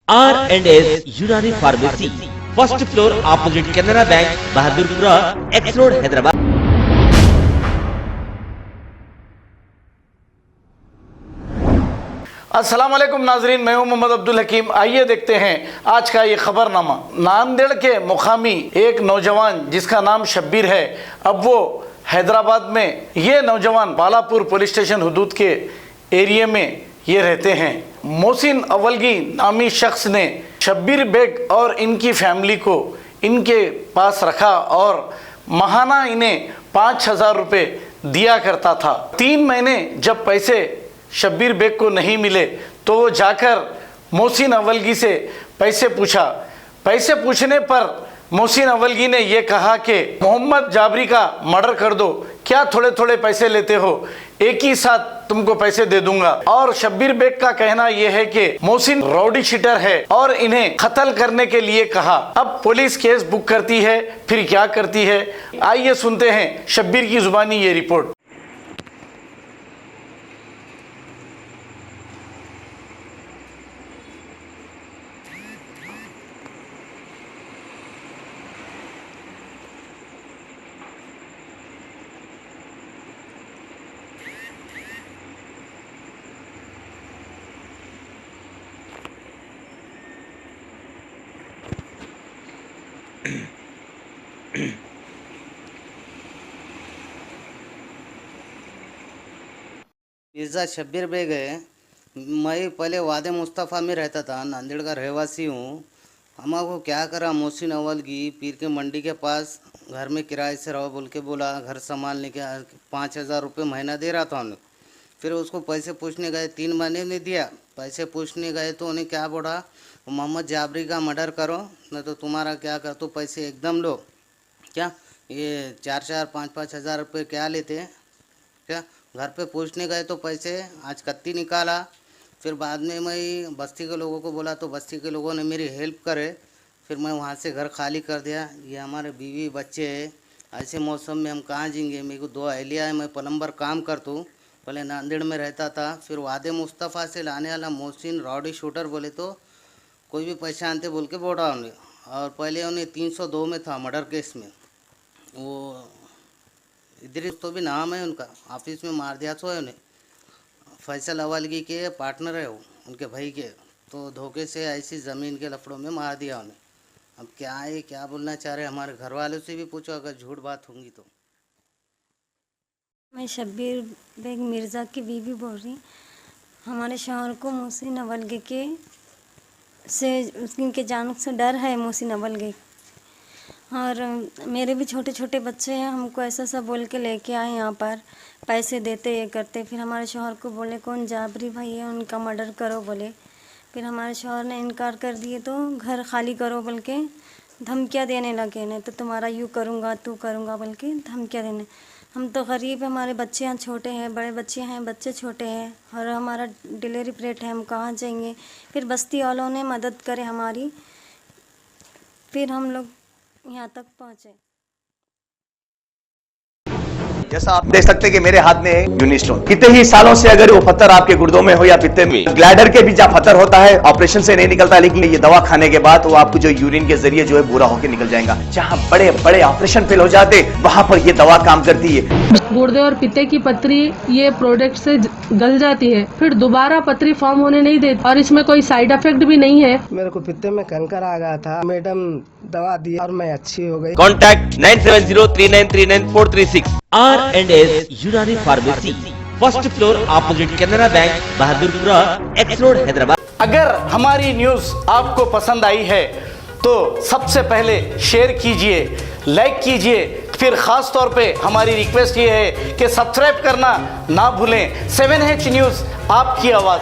R&S यूनानी pharmacy, first floor opposite Canara bank, Bahadurpura, x road, Hyderabad. अस्सलाम वालेकुम नाजरीन, मैं हूं मोहम्मद अब्दुल हकीम। आइए देखते हैं आज का ये खबरनामा। नांदेड़ के मुकामी एक नौजवान जिसका नाम शब्बीर है, अब वो हैदराबाद में, ये नौजवान बालापुर पुलिस स्टेशन हुदूद के एरिया में ये रहते हैं। मोहसिन अवलगी नामी शख्स ने शब्बीर बेग और इनकी फैमिली को इनके पास रखा और माहाना इन्हें 5,000 रुपये दिया करता था। 3 महीने जब पैसे शब्बीर बेग को नहीं मिले तो वो जाकर मोहसिन अवलगी से पैसे पूछा। पैसे पूछने पर मोहसिन अवलगी ने ये कहा कि मोहम्मद जाबरी का मर्डर कर दो, क्या थोड़े थोड़े पैसे लेते हो, एक ही साथ तुमको पैसे दे दूंगा। और शब्बीर बेग का कहना यह है कि मोहसिन राउडी शीटर है और इन्हें कत्ल करने के लिए कहा। अब पुलिस केस बुक करती है, फिर क्या करती है, आइए सुनते हैं शब्बीर की जुबानी ये रिपोर्ट। मिर्ज़ा शब्बीर बेग है। मैं पहले वादे मुस्तफ़ा में रहता था, नांदेड़ का रहवासी हूँ। हमको क्या करा, मोहसिन अवलगी पीर के मंडी के पास घर में किराए से रहो बोल के बोला, घर संभालने के 5,000 रुपये महीना दे रहा था उन्हें। फिर उसको पैसे पूछने गए, 3 महीने ने दिया। पैसे पूछने गए तो उन्हें क्या बोला, मोहम्मद जाबरी का मर्डर करो नहीं तो तुम्हारा क्या कर, तो पैसे एकदम लो। क्या ये 4-4, 5-5 हज़ार रुपये क्या लेते हैं क्या? घर पे पूछने गए तो पैसे आज कत्ती निकाला। फिर बाद में मैं बस्ती के लोगों को बोला तो बस्ती के लोगों ने मेरी हेल्प करे। फिर मैं वहाँ से घर खाली कर दिया। ये हमारे बीवी बच्चे हैं, ऐसे मौसम में हम कहाँ जाएंगे। मेरे को 2 अहलिया है, मैं प्लम्बर काम करता हूँ, पहले नांदेड़ में रहता था। फिर वादे मुस्तफ़ा से लाने वाला मोहसिन राउडी शूटर बोले तो कोई भी पैसे आनते बोल के बोला उन्हें। और पहले उन्हें 302 में था मर्डर केस में, वो इधर तो भी नाम है उनका, ऑफिस में मार दिया तो है उन्हें। फैसल अवलगी के पार्टनर है वो, उनके भाई के, तो धोखे से ऐसी ज़मीन के लफड़ों में मार दिया उन्हें। अब क्या है, क्या बोलना चाह रहे, हमारे घर वालों से भी पूछो अगर झूठ बात होंगी तो। मैं शब्बीर बेग मिर्ज़ा की बीवी बोल रही। हमारे शौहर को मोहसिन अवलगी के से उनके जान से डर है, मोहसिन अवलगी। और मेरे भी छोटे छोटे बच्चे हैं, हमको ऐसा सब बोल के लेके आए यहाँ पर, पैसे देते ये करते। फिर हमारे शौहर को बोले कौन जाबरी भाई है उनका मर्डर करो बोले। फिर हमारे शौहर ने इनकार कर दिए तो घर खाली करो बोल के धमकियाँ देने लगे, नहीं तो तुम्हारा यूँ करूँगा तू करूँगा बोल के धमकियाँ देने। हम तो गरीब है, हमारे बच्चे यहाँ छोटे हैं, बड़े बच्चे हैं, बच्चे छोटे हैं और हमारा डिलीवरी प्लेट है, हम कहाँ जाएंगे। फिर बस्ती वालों ने मदद करे हमारी, फिर हम लोग यहाँ तक पहुँचे। जैसा आप देख सकते हैं कि मेरे हाथ में यूनिस्टोन, कितने ही सालों से अगर वो पत्थर आपके गुर्दों में हो या पित्ते में, ग्लैडर के भी जहाँ पत्थर होता है ऑपरेशन से नहीं निकलता, लेकिन ये दवा खाने के बाद वो आपको जो यूरिन के जरिए जो है बुरा होकर निकल जाएगा। जहाँ बड़े बड़े ऑपरेशन फेल हो जाते वहां पर ये दवा काम करती है। गुर्दे और पित्ते की पथरी ये प्रोडक्ट से गल जाती है, फिर दोबारा पथरी फॉर्म होने नहीं देती और इसमें कोई साइड इफेक्ट भी नहीं है। मेरे को पित्ते में कैंकर आ गया था, मैडम दवा दी और मैं अच्छी हो गई। कॉन्टैक्ट 9703939436। R&S यूनानी pharmacy, first floor opposite Canara bank, Bahadurpura, x road, Hyderabad. अगर हमारी न्यूज़ आपको पसंद आई है तो सबसे पहले शेयर कीजिए, लाइक कीजिए, फिर ख़ास तौर पे हमारी रिक्वेस्ट ये है कि सब्सक्राइब करना ना भूलें। 7H न्यूज़, आपकी आवाज़।